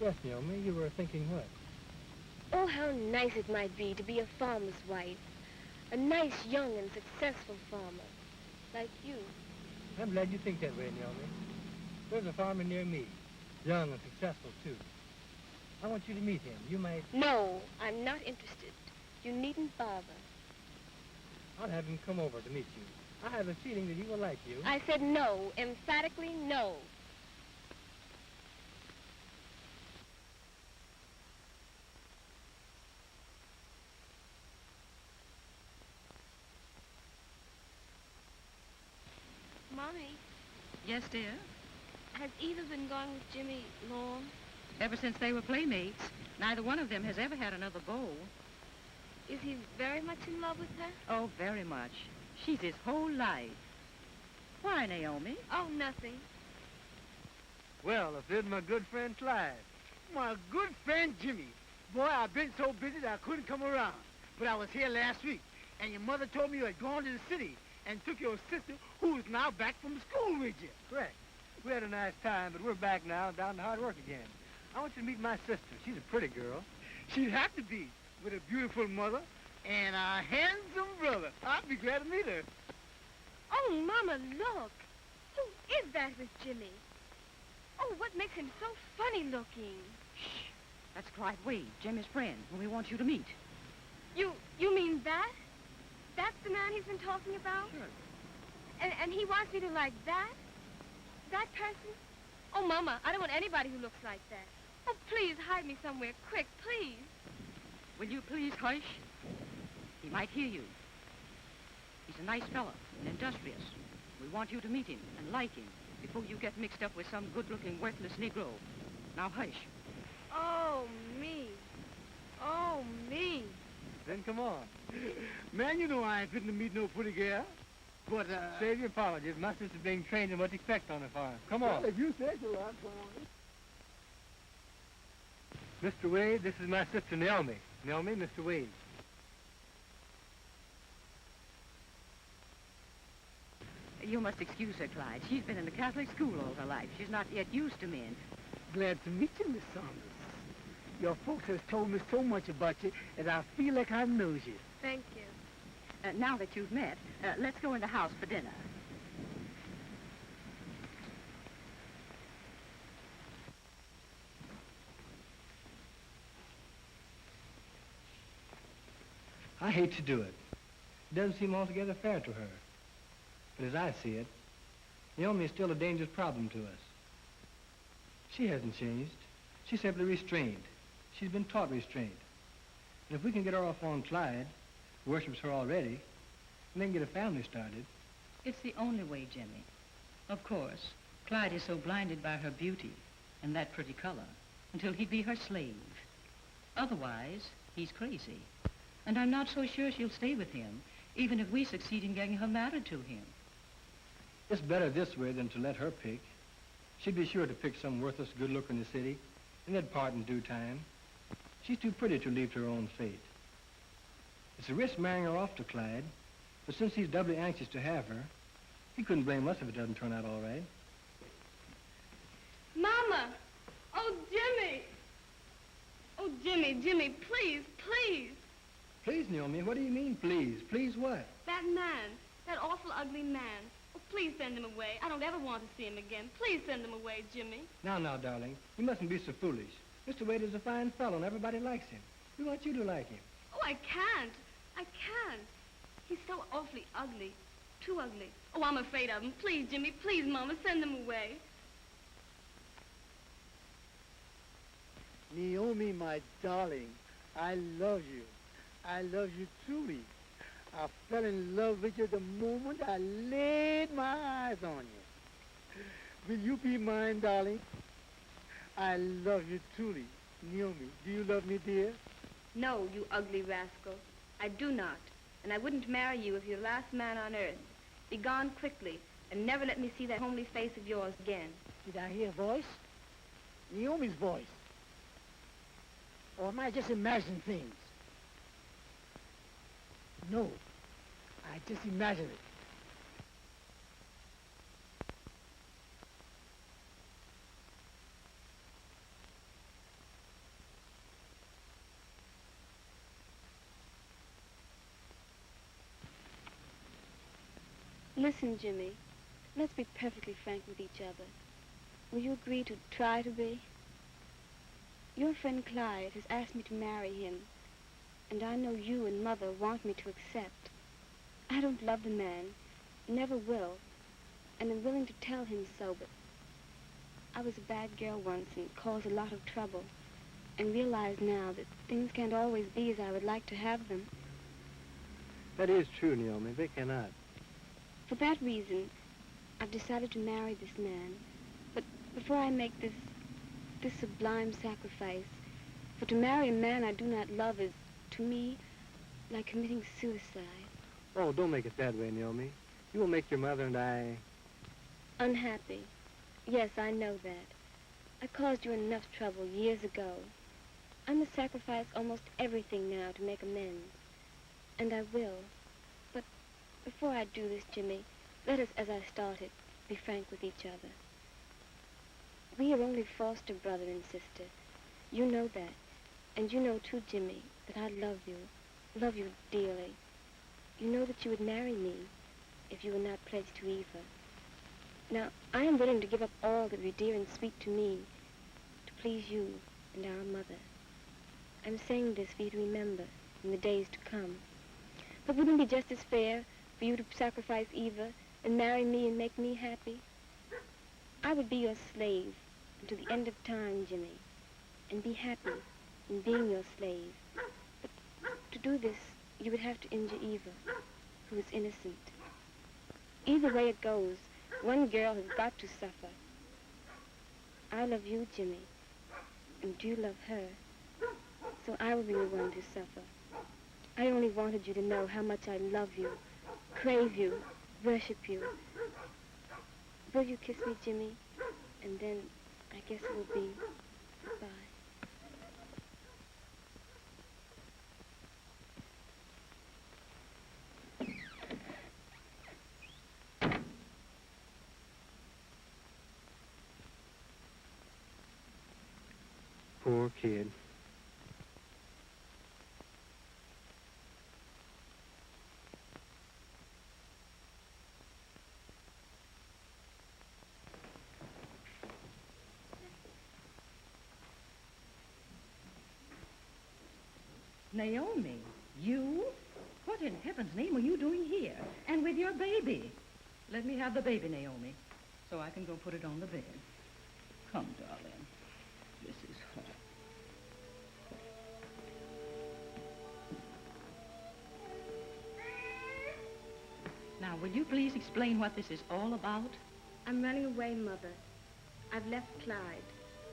Yes, Naomi, you were thinking what? oh, how nice it might be to be a farmer's wife. A nice, young, and successful farmer. Like you. I'm glad you think that way, Naomi. There's a farmer near me, young and successful, too. I want you to meet him. You might... No, I'm not interested. You needn't bother. I'll have him come over to meet you. I have a feeling that he will like you. I said no, emphatically no. Mommy, Yes, dear? has Eva been going with Jimmy long? Ever since they were playmates, neither one of them has ever had another beau. Is he very much in love with her? Oh, very much. She's his whole life. Why, Naomi? Oh, nothing. Well, if there's my good friend Clyde. My good friend Jimmy. Boy, I've been so busy that I couldn't come around. But I was here last week, and your mother told me you had gone to the city and took your sister, who is now back from school with you. Correct. We had a nice time, but we're back now, down to hard work again. I want you to meet my sister. She's a pretty girl. She'd have to be, with a beautiful mother and a handsome brother. I'd be glad to meet her. Oh, Mama, look. Who is that with Jimmy? Oh, what makes him so funny looking? Shh. That's Clyde Wade, Jimmy's friend, whom we want you to meet. You mean that? That's the man he's been talking about? Sure. And he wants me to like that? That person? Oh, Mama, I don't want anybody who looks like that. Oh, please hide me somewhere, quick, please. Will you please hush? He might hear you. He's a nice fellow and industrious. We want you to meet him and like him before you get mixed up with some good-looking, worthless Negro. Now hush. Oh, me. Oh, me. Then come on. Man, you know I ain't fitting to meet no pretty girl. But, Save your apologies. My sister's being trained in what to expect on the farm. Come on. Well, if you say so, I'm going. Mr. Wade, this is my sister Naomi. Naomi, Mr. Wade. You must excuse her, Clyde. She's been in the Catholic school all her life. She's not yet used to men. Glad to meet you, Miss Saunders. Your folks has told me so much about you that I feel like I knows you. Thank you. Now that you've met, let's go in the house for dinner. I hate to do it. It doesn't seem altogether fair to her. But as I see it, Naomi is still a dangerous problem to us. She hasn't changed. She's simply restrained. She's been taught restraint. And if we can get her off on Clyde, who worships her already, and then get a family started... It's the only way, Jimmy. Of course, Clyde is so blinded by her beauty and that pretty color until he'd be her slave. Otherwise, he's crazy. And I'm not so sure she'll stay with him, even if we succeed in getting her married to him. It's better this way than to let her pick. She'd be sure to pick some worthless good looker in the city, and they'd part in due time. She's too pretty to leave to her own fate. It's a risk marrying her off to Clyde, but since he's doubly anxious to have her, he couldn't blame us if it doesn't turn out all right. Mama! Oh, Jimmy! Oh, Jimmy, please, please! Please, Naomi, what do you mean, please? Please what? That man, that awful ugly man. Oh, please send him away. I don't ever want to see him again. Please send him away, Jimmy. Now, darling, you mustn't be so foolish. Mr. Wade is a fine fellow, and everybody likes him. We want you to like him. Oh, I can't. I can't. He's so awfully ugly. Too ugly. Oh, I'm afraid of him. Please, Jimmy, please, Mama, send him away. Naomi, my darling, I love you. I love you truly. I fell in love with you the moment I laid my eyes on you. Will you be mine, darling? I love you truly. Naomi, do you love me, dear? No, you ugly rascal. I do not. And I wouldn't marry you if you're the last man on earth. Be gone quickly, and never let me see that homely face of yours again. Did I hear a voice? Naomi's voice. Or am I just imagining things? No, I just imagine it. Listen, Jimmy, let's be perfectly frank with each other. Will you agree to try to be? Your friend Clyde has asked me to marry him, and I know you and Mother want me to accept. I don't love the man, never will, and I'm willing to tell him so, but I was a bad girl once and caused a lot of trouble, and realize now that things can't always be as I would like to have them. That is true, Naomi. They cannot. For that reason, I've decided to marry this man. But before I make this sublime sacrifice, for to marry a man I do not love is, to me, like committing suicide. Oh, don't make it that way, Naomi. You will make your mother and I... Unhappy. Yes, I know that. I caused you enough trouble years ago. I must sacrifice almost everything now to make amends. And I will. But before I do this, Jimmy, let us, as I started, be frank with each other. We are only foster brother and sister. You know that. And you know, too, Jimmy, that I love you dearly. You know that you would marry me if you were not pledged to Eva. Now, I am willing to give up all that were dear and sweet to me to please you and our mother. I'm saying this for you to remember in the days to come. But wouldn't it be just as fair for you to sacrifice Eva and marry me and make me happy? I would be your slave until the end of time, Jimmy, and be happy in being your slave. But to do this, you would have to injure Eva, who is innocent. Either way it goes, one girl has got to suffer. I love you, Jimmy, and you love her, so I will be the one to suffer. I only wanted you to know how much I love you, crave you, worship you. Will you kiss me, Jimmy? And then I guess it will be goodbye. Poor kid. Naomi, you? What in heaven's name are you doing here? And with your baby? Let me have the baby, Naomi, so I can go put it on the bed. Come, darling. This is hot. Now, will you please explain what this is all about? I'm running away, Mother. I've left Clyde.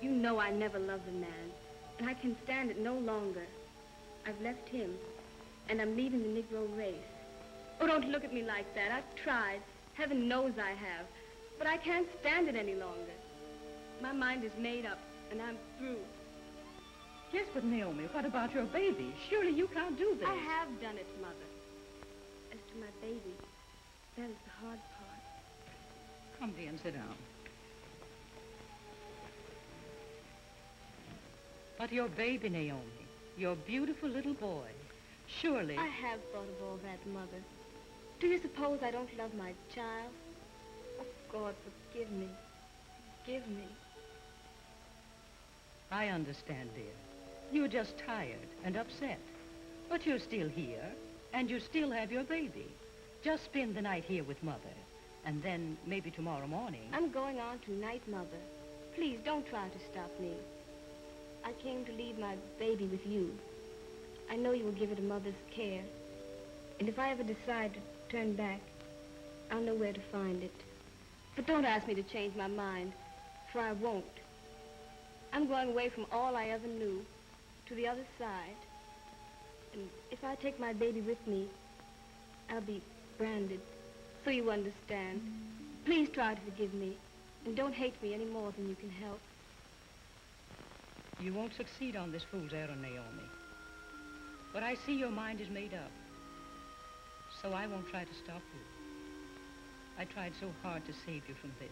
You know I never loved the man, and I can stand it no longer. I've left him, and I'm leaving the Negro race. Oh, don't look at me like that. I've tried. Heaven knows I have. But I can't stand it any longer. My mind is made up, and I'm through. Yes, but Naomi, what about your baby? Surely you can't do this. I have done it, Mother. As to my baby, that is the hard part. Come, dear, and sit down. But your baby, Naomi, your beautiful little boy, surely... I have thought of all that, Mother. Do you suppose I don't love my child? Oh, God, forgive me. Forgive me. I understand, dear. You're just tired and upset. But you're still here, and you still have your baby. Just spend the night here with Mother, and then maybe tomorrow morning... I'm going on tonight, Mother. Please, don't try to stop me. I came to leave my baby with you. I know you will give it a mother's care. And if I ever decide to turn back, I'll know where to find it. But don't ask me to change my mind, for I won't. I'm going away from all I ever knew, to the other side. And if I take my baby with me, I'll be branded, so you understand. Please try to forgive me, and don't hate me any more than you can help. You won't succeed on this fool's errand, Naomi. But I see your mind is made up. So I won't try to stop you. I tried so hard to save you from this.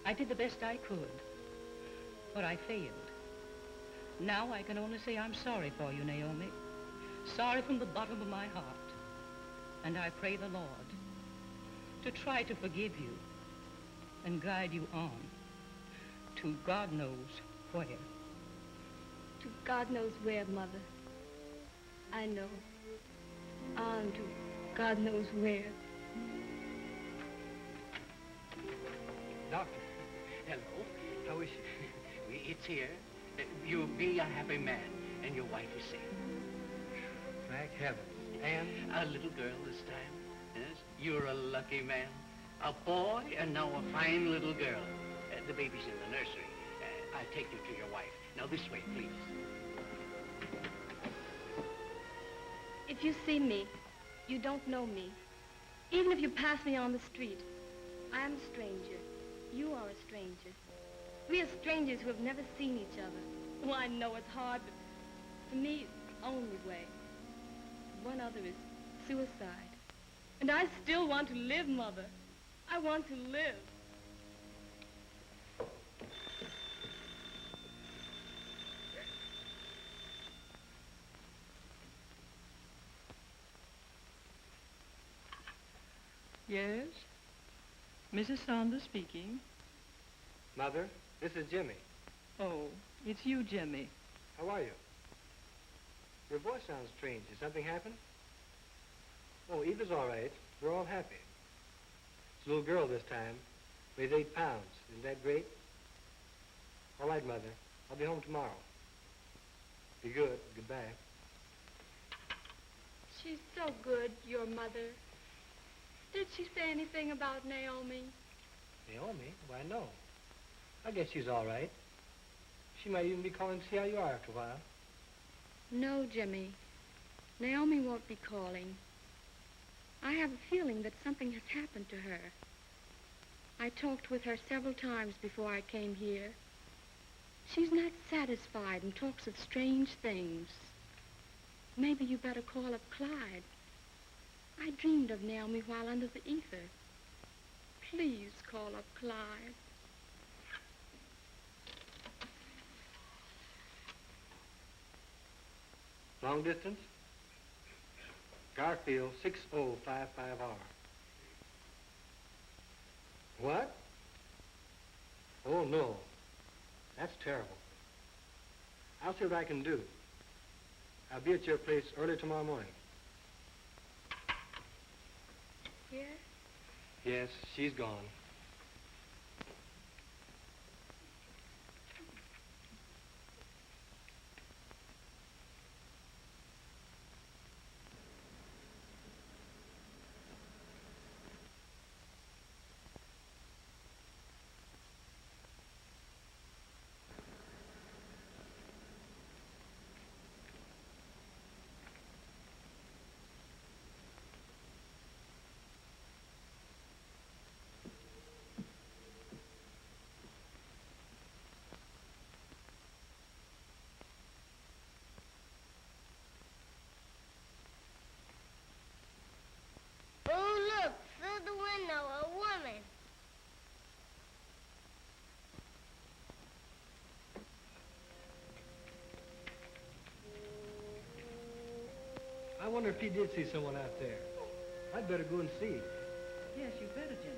I did the best I could, but I failed. Now I can only say I'm sorry for you, Naomi. Sorry from the bottom of my heart. And I pray the Lord to try to forgive you and guide you on to God knows where. To God knows where, Mother. I know. On to God knows where. Doctor, hello. How is you? It's here. You'll be a happy man, and your wife is safe. Thank heaven. And? A little girl this time. Yes, you're a lucky man. A boy, and now a fine little girl. The baby's in the nursery. I'll take you to your wife. Now this way, please. If you see me, you don't know me. Even if you pass me on the street, I am a stranger. You are a stranger. We are strangers who have never seen each other. Oh, I know it's hard, but to me, it's the only way. One other is suicide. And I still want to live, Mother. I want to live. Yes? Mrs. Saunders speaking. Mother, this is Jimmy. Oh, it's you, Jimmy. How are you? Your voice sounds strange. Did something happen? Oh, Eva's all right. We're all happy. It's a little girl this time. Weighs 8 pounds. Isn't that great? All right, Mother. I'll be home tomorrow. Be good. Goodbye. She's so good, your mother. Did she say anything about Naomi? Naomi? Why, no. I guess she's all right. She might even be calling to see how you are after a while. No, Jimmy. Naomi won't be calling. I have a feeling that something has happened to her. I talked with her several times before I came here. She's not satisfied and talks of strange things. Maybe you better call up Clyde. I dreamed of Naomi while under the ether. Please call up Clyde. Long distance? Garfield 6055R. What? Oh, no. That's terrible. I'll see what I can do. I'll be at your place early tomorrow morning. Yes? Yes, she's gone. Oh, look, through the window, a woman. I wonder if he did see someone out there. I'd better go and see. Yes, you better, Jimmy.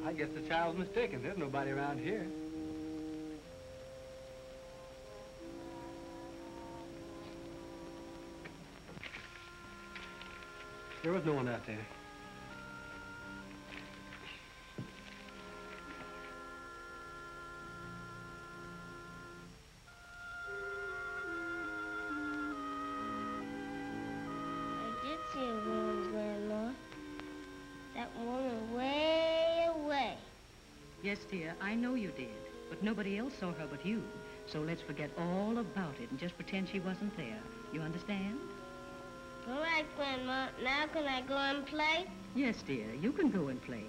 I guess the child's mistaken. There's nobody around here. There was no one out there. Yes, dear, I know you did. But nobody else saw her but you. So let's forget all about it and just pretend she wasn't there. You understand? All right, Grandma. Now can I go and play? Yes, dear, you can go and play.